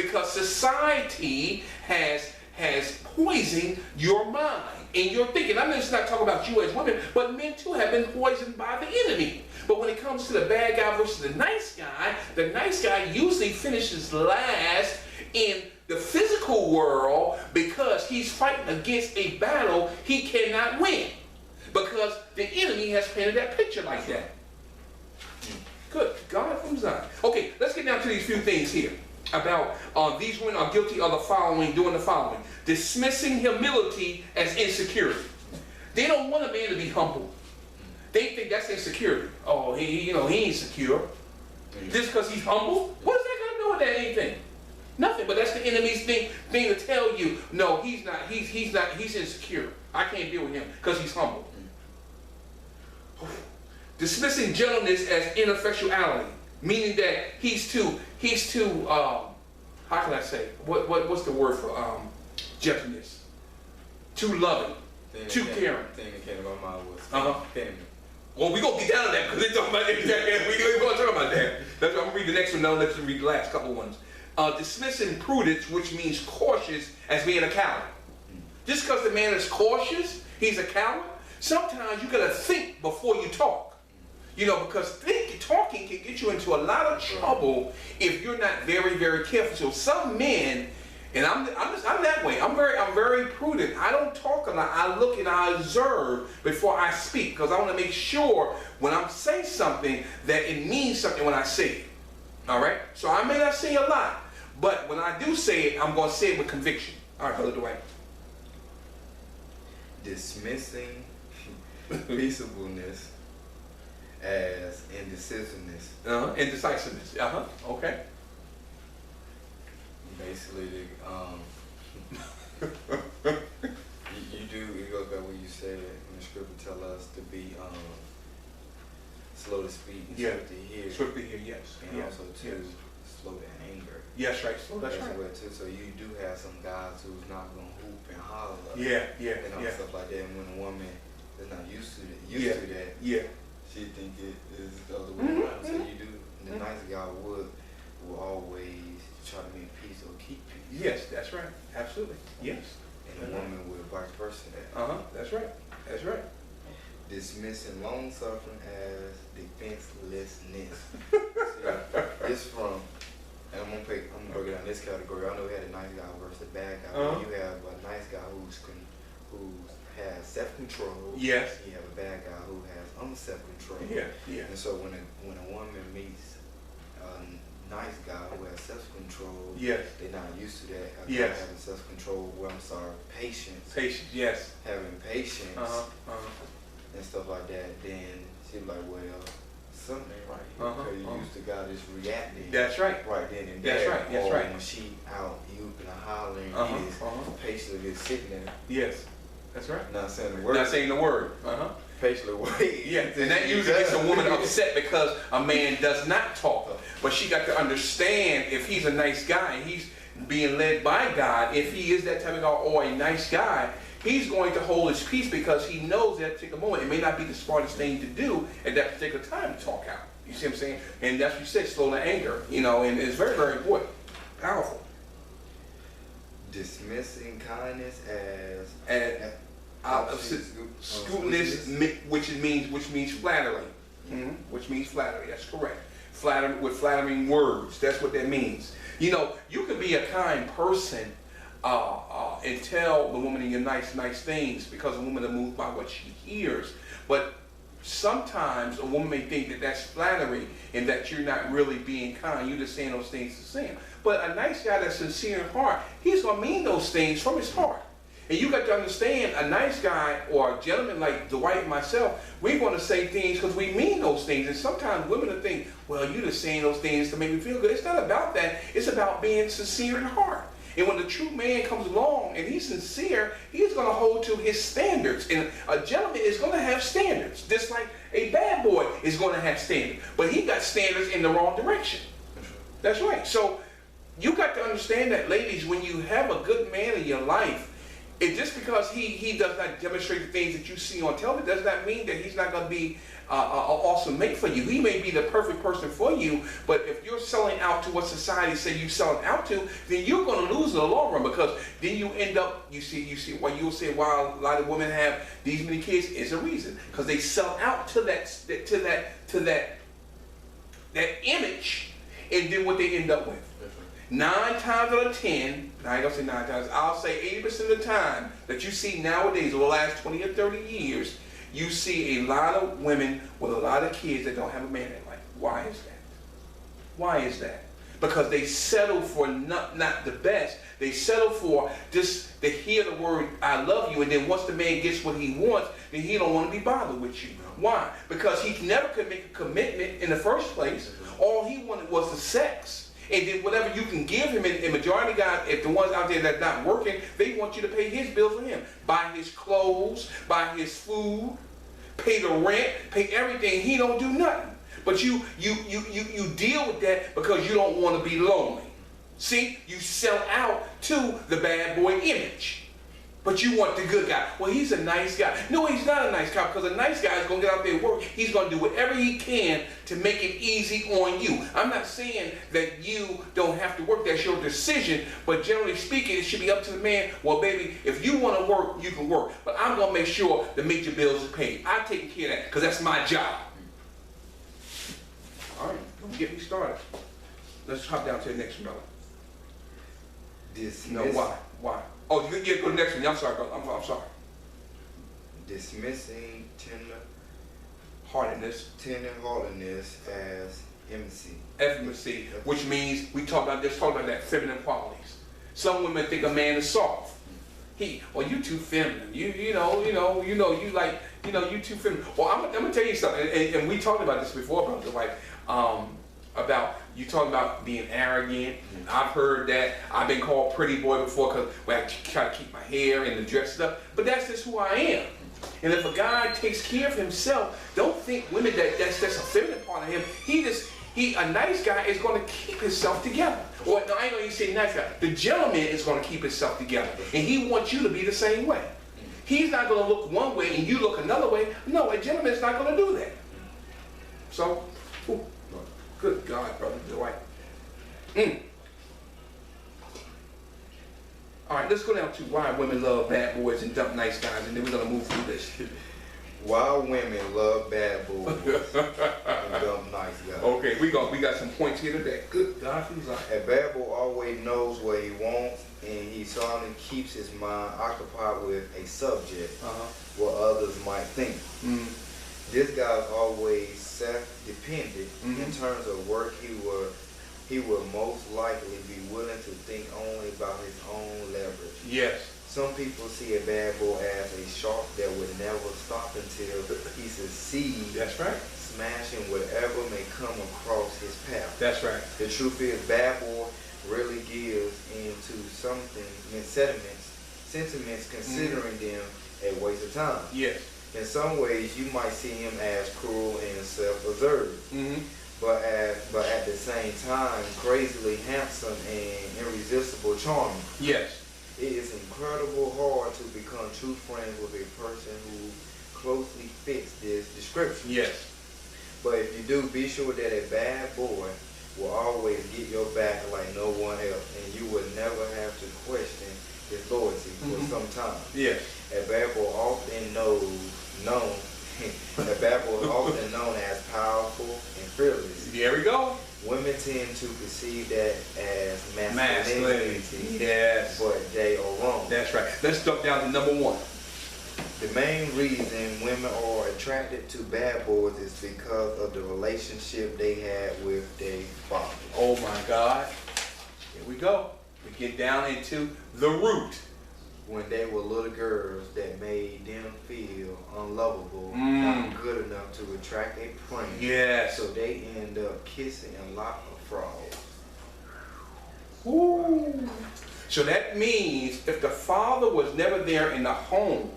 because society has poisoned your mind and your thinking. I'm just not talking about you as women, but men too have been poisoned by the enemy. But when it comes to the bad guy versus the nice guy usually finishes last in the physical world because he's fighting against a battle he cannot win. Because the enemy has painted that picture like that. Good God from Zion. Okay, let's get down to these few things here about these women are guilty of the following, doing the following. Dismissing humility as insecurity. They don't want a man to be humble. They think that's insecurity. Oh, he ain't secure. Just because he's humble? What is that got to do with that anything? Nothing, but that's the enemy's thing to tell you, no, he's not, he's insecure. I can't deal with him because he's humble. Dismissing gentleness as ineffectuality, meaning that he's too how can I say, what's the word for gentleness? Too loving, too caring. The thing that came to my mind was feminine. Well, we're going to get down to that because they're talking about that. We're going to talk about that. That's why I'm going to read the next one now. Let's read the last couple ones. Dismissing prudence, which means cautious, as being a coward. Just because the man is cautious, he's a coward. Sometimes you got to think before you talk. Because talking can get you into a lot of trouble if you're not very, very careful. So some men, and I'm that way. I'm very prudent. I don't talk a lot. I look and I observe before I speak because I want to make sure when I'm saying something that it means something when I say it. All right. So I may not say a lot, but when I do say it, I'm going to say it with conviction. All right, Brother Dwight. Dismissing peaceableness as indecisiveness. Indecisiveness. Okay. Basically, it goes back what you said in the scripture. Tell us to be slow to speak and swift to hear. Swift to hear, yes. And also too slow to anger. Yes, right. Slow. That's right. Well too. So you do have some guys who's not gonna hoop and holler. And stuff like that. And when a woman is not used to that, she think it is the other way around. So you do. The nice guy will always try to make peace or keep peace. Yes, that's right. Absolutely. Yes. And a woman will vice versa that. That's right. That's right. Dismissing long suffering as defenselessness. It's from, and I'm gonna break it down this category. I know we had a nice guy versus a bad guy. But you have a nice guy who has self-control. Yes. You have a bad guy who has unself-control. Yeah. And so when a woman meets a nice guy who has self-control, yes, they're not used to that. Yes. Having self-control. Patience. Patience. Yes. Having patience. And stuff like that. Then she's like, well, something ain't right here because you used to God just reacting. That's right. Right then and there. That's right. When she out, you and hollering, he is patiently just sitting there. Yes. That's right. Not saying the word. Not saying the word. Patiently wait. Yeah, and that usually gets a woman upset because a man does not talk. But she got to understand if he's a nice guy and he's being led by God, if he is that type of guy or a nice guy, he's going to hold his peace because he knows at that particular moment it may not be the smartest thing to do at that particular time to talk out. You see what I'm saying? And that's what you said, slow to anger, and it's very, very important. Powerful. Dismissing kindness as scootness, which means flattery. Which means flattery. That's correct. Flatter with flattering words. That's what that means. You can be a kind person and tell the woman your nice things because a woman is moved by what she hears. But sometimes a woman may think that that's flattery and that you're not really being kind. You're just saying those things to say them. But a nice guy that's sincere in heart, he's going to mean those things from his heart. And you got to understand, a nice guy or a gentleman like Dwight and myself, we're going to say things because we mean those things. And sometimes women will think, well, you're just saying those things to make me feel good. It's not about that. It's about being sincere in heart. And when the true man comes along and he's sincere, he's going to hold to his standards. And a gentleman is going to have standards, just like a bad boy is going to have standards. But he got standards in the wrong direction. That's right. So you got to understand that, ladies, when you have a good man in your life, it just because he does not demonstrate the things that you see on television does not mean that he's not going to be awesome mate for you. He may be the perfect person for you, but if you're selling out to what society say you're selling out to, then you're going to lose in the long run, because then you end up, you see why you'll say why a lot of women have these many kids is a reason, because they sell out to that image, and then what they end up with. 9 times out of 10, I ain't gonna say 9 times, I'll say 80% of the time that you see nowadays, over the last 20 or 30 years, you see a lot of women with a lot of kids that don't have a man in life. Why is that? Why is that? Because they settle for not the best. They settle for just to hear the word, I love you, and then once the man gets what he wants, then he don't want to be bothered with you. Why? Because he never could make a commitment in the first place. All he wanted was the sex. And then whatever you can give him, and majority of guys, if the ones out there that's not working, they want you to pay his bills for him. Buy his clothes, buy his food, pay the rent, pay everything. He don't do nothing. But you deal with that because you don't want to be lonely. See, you sell out to the bad boy image. But you want the good guy. Well, he's a nice guy. No, he's not a nice guy, because a nice guy is going to get out there and work. He's going to do whatever he can to make it easy on you. I'm not saying that you don't have to work. That's your decision. But generally speaking, it should be up to the man. Well, baby, if you want to work, you can work. But I'm going to make sure the major bills are paid. I'm taking care of that because that's my job. All right, don't get me started. Let's hop down to the next one, brother. No, why? Oh, you get to the next one. I'm sorry, brother. I'm sorry. Dismissing Hardness. tenderheartedness as intimacy. Effeminacy, which means we talk about that feminine qualities. Some women think a man is soft. You too feminine. You too feminine. Well, I'm gonna tell you something, and we talked about this before, brother. Like, about you talking about being arrogant. I've heard that. I've been called pretty boy before because I try to keep my hair and the dress stuff. But that's just who I am. And if a guy takes care of himself, don't think women that's a feminine part of him. A nice guy is going to keep himself together. Or no, I ain't gonna even say nice guy. The gentleman is going to keep himself together, and he wants you to be the same way. He's not going to look one way and you look another way. No, a gentleman is not going to do that. So, good God, brother Dwight. All right, let's go down to why women love bad boys and dump nice guys, and then we're going to move through this. Why women love bad boys and dump nice guys. Okay, we got some points here today. Good God, who's like? A bad boy always knows what he wants, and he certainly keeps his mind occupied with a subject, what others might think. This guy's always self-dependent in terms of work. He will most likely be willing to think only about his own leverage. Yes. Some people see a bad boy as a shark that would never stop until he succeeds. That's right. Smashing whatever may come across his path. That's right. The truth is, bad boy really gives into sentiments considering them a waste of time. Yes. In some ways, you might see him as cruel and self-absorbed, but at the same time, crazily handsome and irresistible charming. Yes. It is incredibly hard to become true friends with a person who closely fits this description. Yes. But if you do, be sure that a bad boy will always get your back like no one else, and you will never have to question his loyalty for some time. Yes. A bad boy often known as powerful and fearless. There we go. Women tend to perceive that as masculinity. Yes. But they are wrong. That's right. Let's jump down to number 1. The main reason women are attracted to bad boys is because of the relationship they had with their father. Oh my God. Here we go. We get down into the root. When they were little girls, that made them feel unlovable, not good enough to attract a prince. Yes. So they end up kissing a lot of frogs. Ooh. So that means if the father was never there in the home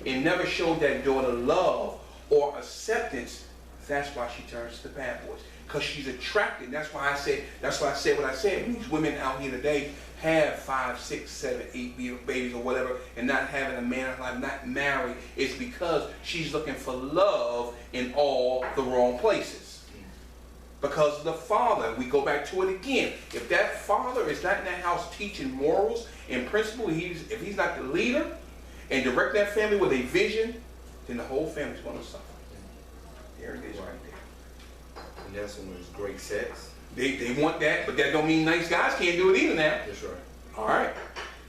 and never showed that daughter love or acceptance, that's why she turns to the bad boys. Because she's attracted. That's why I said what I said. When these women out here today have 5, 6, 7, 8 babies or whatever, and not having a man in life, not married, it's because she's looking for love in all the wrong places. Because of the father, we go back to it again. If that father is not in that house teaching morals and principles, if he's not the leader and direct that family with a vision, then the whole family's going to suffer. There it is right there. And that's when there's great sex. They want that, but that don't mean nice guys can't do it either now. That's right. All right.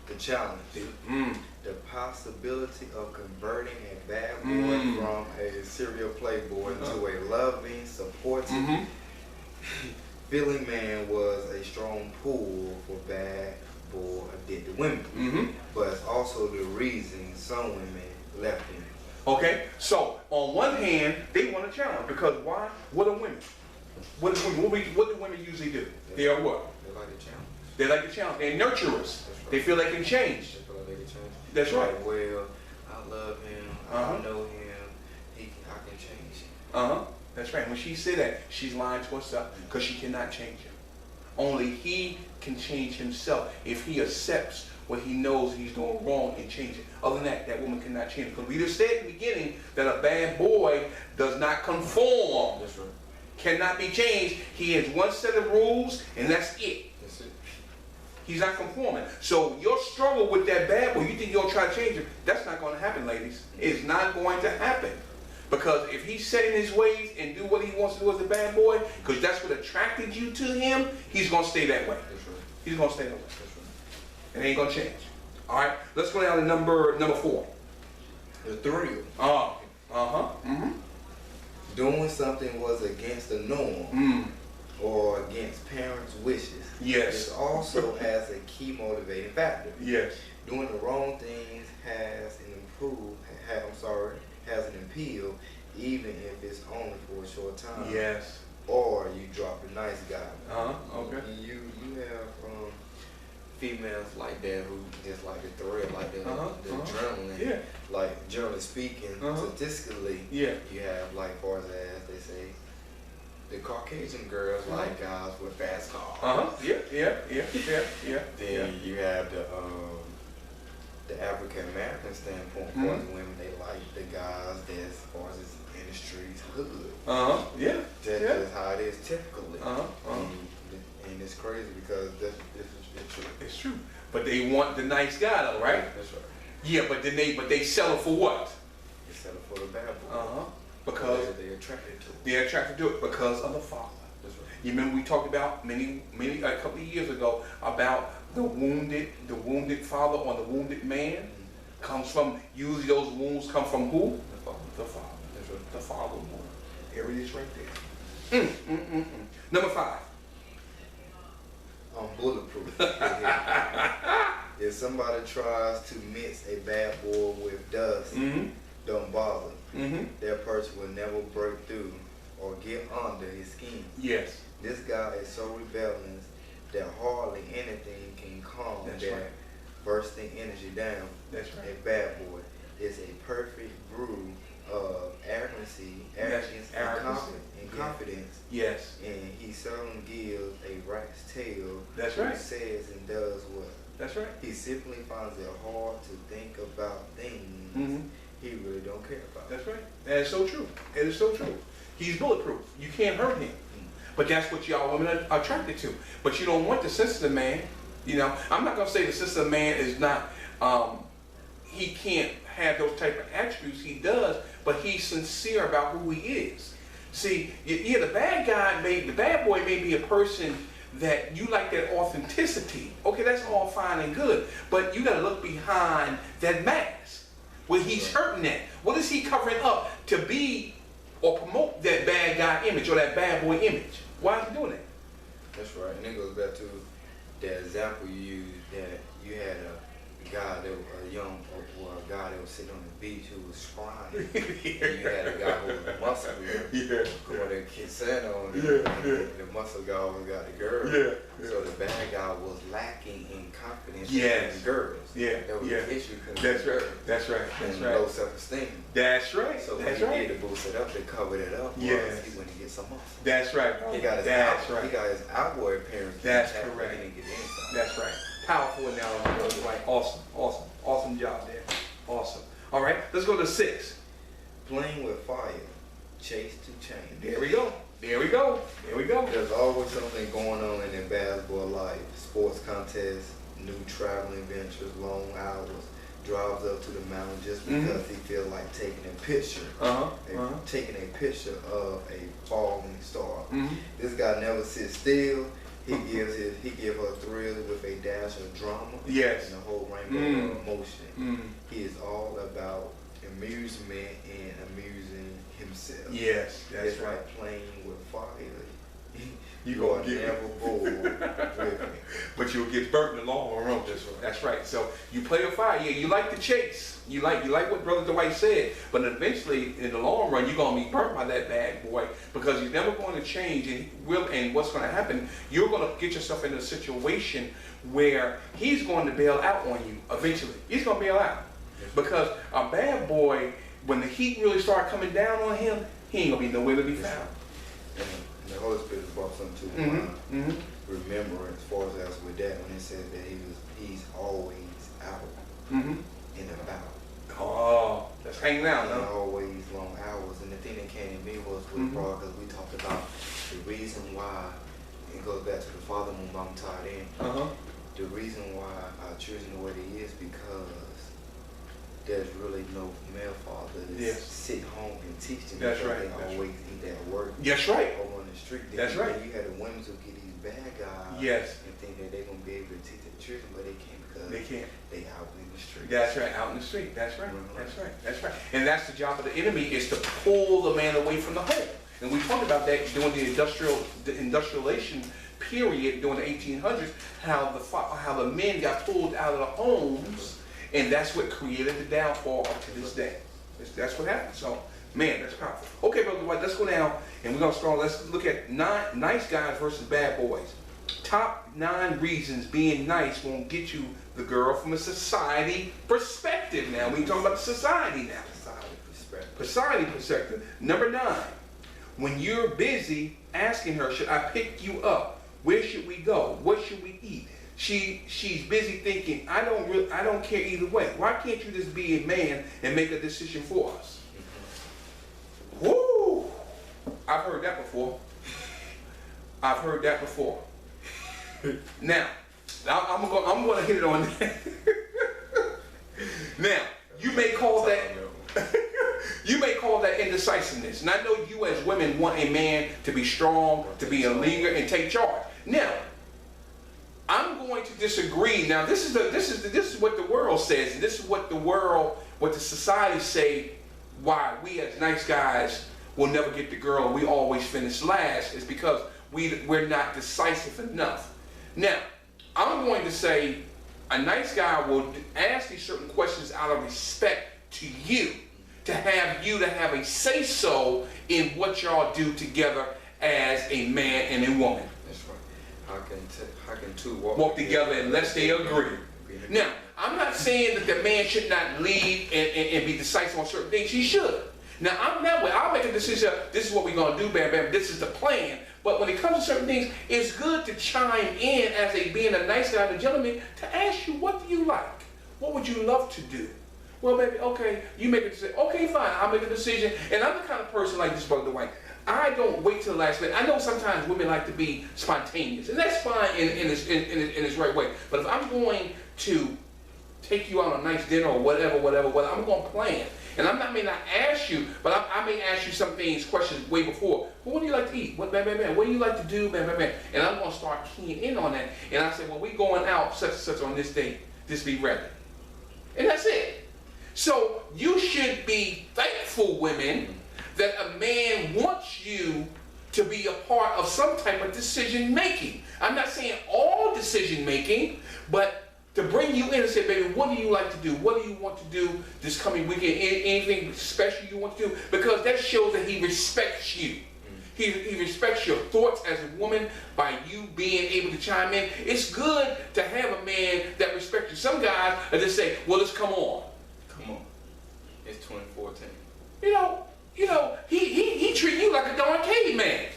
The challenge. The possibility of converting a bad boy from a serial playboy into a loving, supportive, feeling man was a strong pull for bad boy addicted women. But it's also the reason some women left him. Okay, so on one hand, they want a challenge because why? What are women? What do women usually do? They are what? They like the challenge. They like the challenge. They're nurturers. Right. They feel they can change. They feel like they can change. That's right. Like, well, I love him. I know him. I can change him. That's right. When she said that, she's lying to herself because she cannot change him. Only he can change himself if he accepts what he knows he's doing wrong and change it. Other than that, that woman cannot change it. Because we just said in the beginning that a bad boy does not conform. That's right. Cannot be changed. He has one set of rules and that's it. That's it. He's not conforming. So your struggle with that bad boy, you think you're going to try to change him, that's not going to happen, ladies. It's not going to happen. Because if he's set in his ways and do what he wants to do as a bad boy, because that's what attracted you to him, he's going to stay that way. That's right. He's going to stay that way. That's right. It ain't going to change. All right, let's go down to number 4. The thrill. Doing something was against the norm or against parents' wishes. Yes. It also has a key motivating factor. Yes. Doing the wrong things has an appeal, even if it's only for a short time. Yes. Or you drop the nice guy. Okay. You have females like that who just like the thrill, like the adrenaline. Yeah. Like generally speaking, statistically, Yeah. you have like far as they say, the Caucasian girls like guys with fast cars. Yeah. Then you have the African American standpoint, for the women, they like the guys that as far as it's in the streets, hood. Yeah. That's just how it is typically. And it's crazy because it's true. It's true. But they want the nice guy though, right? That's right. Yeah, but they settle for what? They settle for the bad boy. Because they're attracted to it. they're attracted to it because of the father. That's right. You remember we talked about a couple of years ago about the wounded father or the wounded man comes from, usually those wounds come from who? The father. That's right. The father wound. There it is right there. Number 5. Bulletproof. If somebody tries to mix a bad boy with dust, don't bother. That person will never break through or get under his skin. Yes. This guy is so rebellious that hardly anything can calm that bursting energy down. That's right. A bad boy is a perfect brew of arrogance and confidence. Yes. And he seldom gives a rat's tail. That's right. He says and does what. That's right. He simply finds it hard to think about things he really don't care about. That's right. That is so true. It is so true. He's bulletproof. You can't hurt him. But that's what y'all women are attracted to. But you don't want the sensitive man. You know, I'm not going to say the sensitive man is not, he can't have those type of attributes. He does, but he's sincere about who he is. See, yeah, the bad boy may be a person that you like that authenticity. Okay, that's all fine and good. But you got to look behind that mask. Where he's hurting at. What is he covering up to be or promote that bad guy image or that bad boy image? Why is he doing that? That's right. And it goes back to that example you used that you had a guy that a young or a guy that was sitting on the beach who was crying. And you had a guy who was muscular, going to Kisano, and the muscle guy always got the girl. So the bad guy was lacking in confidence in girls. That was the issue. That's right. And low self-esteem. That's right. So what he did to boost it up, to cover that up, was he went to get some muscle. That's right. He got his he got his outward appearance. That's correct. He didn't get inside. That's right. Powerful analogy, Brother White. Awesome job there. Awesome. All right, let's go to 6. Playing with fire, chase to change. There we go. There's always something going on in their basketball life. Sports contests, new traveling ventures, long hours, drives up to the mountain just because he feels like taking a picture. Taking a picture of a falling star. This guy never sits still. He gives her thrills with a dash of drama and the whole rainbow of emotion. He is all about amusement and amusing himself. Yes, that's it's right. Like playing with fire. You are never bored with me. But you'll get burnt in the long run. That's right. So you play with fire. Yeah, you like the chase. You like what Brother Dwight said. But eventually, in the long run, you're gonna be burnt by that bad boy because you're never going to change. And what's going to happen? You're going to get yourself in a situation where he's going to bail out on you. Eventually, he's going to bail out because a bad boy, when the heat really start coming down on him, he ain't gonna be nowhere to be found. And the Holy Spirit brought something to mind. Remember, as far as with that, when it says that he's always out and about. Oh, that's hanging out, and huh? always long hours. And the thing that came to me was with Broad, because we talked about the reason why, it goes back to the father when I'm tied in. The reason why our children the way they is because there's really no male father that sit home and teach them. That's right. They always eat at work. That's right. Over on the street. That's right. You had the women who get these bad guys. And think that they're gonna be able to teach the children, but they can't because they out in the street. That's right. Out in the street. That's right. That's right. And that's the job of the enemy, is to pull the man away from the home. And we talked about that during the industrialization period during the 1800s, how the men got pulled out of the homes. And that's what created the downfall up to this day. That's what happened. So, man, that's powerful. Okay, Brother White, let's go down and we're going to start. Let's look at nice guys versus bad boys. Top 9 reasons being nice won't get you the girl from a society perspective now. We talking about the society now. Society perspective. Number 9, when you're busy asking her, should I pick you up? Where should we go? What should we eat? She's busy thinking, I don't care either way. Why can't you just be a man and make a decision for us? Woo! I've heard that before. Now, I'm gonna hit it on that. Now, you may call that indecisiveness. And I know you as women want a man to be strong, to be a leader, and take charge. Now, I'm going to disagree. Now, this is what the world says, and this is what the society say. Why we as nice guys will never get the girl, we always finish last, is because we're not decisive enough. Now, I'm going to say a nice guy will ask these certain questions out of respect to you, to have a say so in what y'all do together as a man and a woman. How can two walk together unless they agree? Now, I'm not saying that the man should not lead and be decisive on certain things. He should. Now, I'm that way. I'll make a decision. This is what we're going to do, bam, bam. This is the plan. But when it comes to certain things, it's good to chime in as being a nice guy and a gentleman to ask you, what do you like? What would you love to do? Well, baby, okay, you make a decision. Okay, fine, I'll make a decision. And I'm the kind of person like this, Brother White. I don't wait till the last minute. I know sometimes women like to be spontaneous, and that's fine in its right way. But if I'm going to take you out on a nice dinner or whatever, I'm going to plan. And I may not ask you, but I may ask you some questions way before. Well, what do you like to eat? What do you like to do? And I'm going to start keying in on that. And I say, well, we're going out such and such on this date. Just be ready. And that's it. So you should be thankful, women, that a man wants you to be a part of some type of decision making. I'm not saying all decision making, but to bring you in and say, baby, what do you like to do? What do you want to do this coming weekend? Anything special you want to do? Because that shows that he respects you. He respects your thoughts as a woman by you being able to chime in. It's good to have a man that respects you. Some guys are just say, well, let's come on. Come on. It's 2014. He treat you like a darn caveman.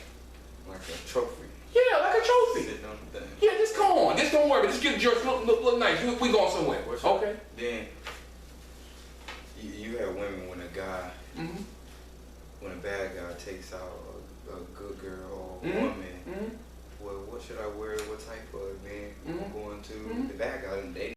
Like a trophy. Yeah, like a trophy. Sitting on the thing. Yeah, just come on. Just don't worry. Just get the jerk. Look nice. We going somewhere. Okay. Then you have women when a guy, when a bad guy takes out a good girl or woman. Well, what should I wear? What type of man I'm going to? The bad guy, they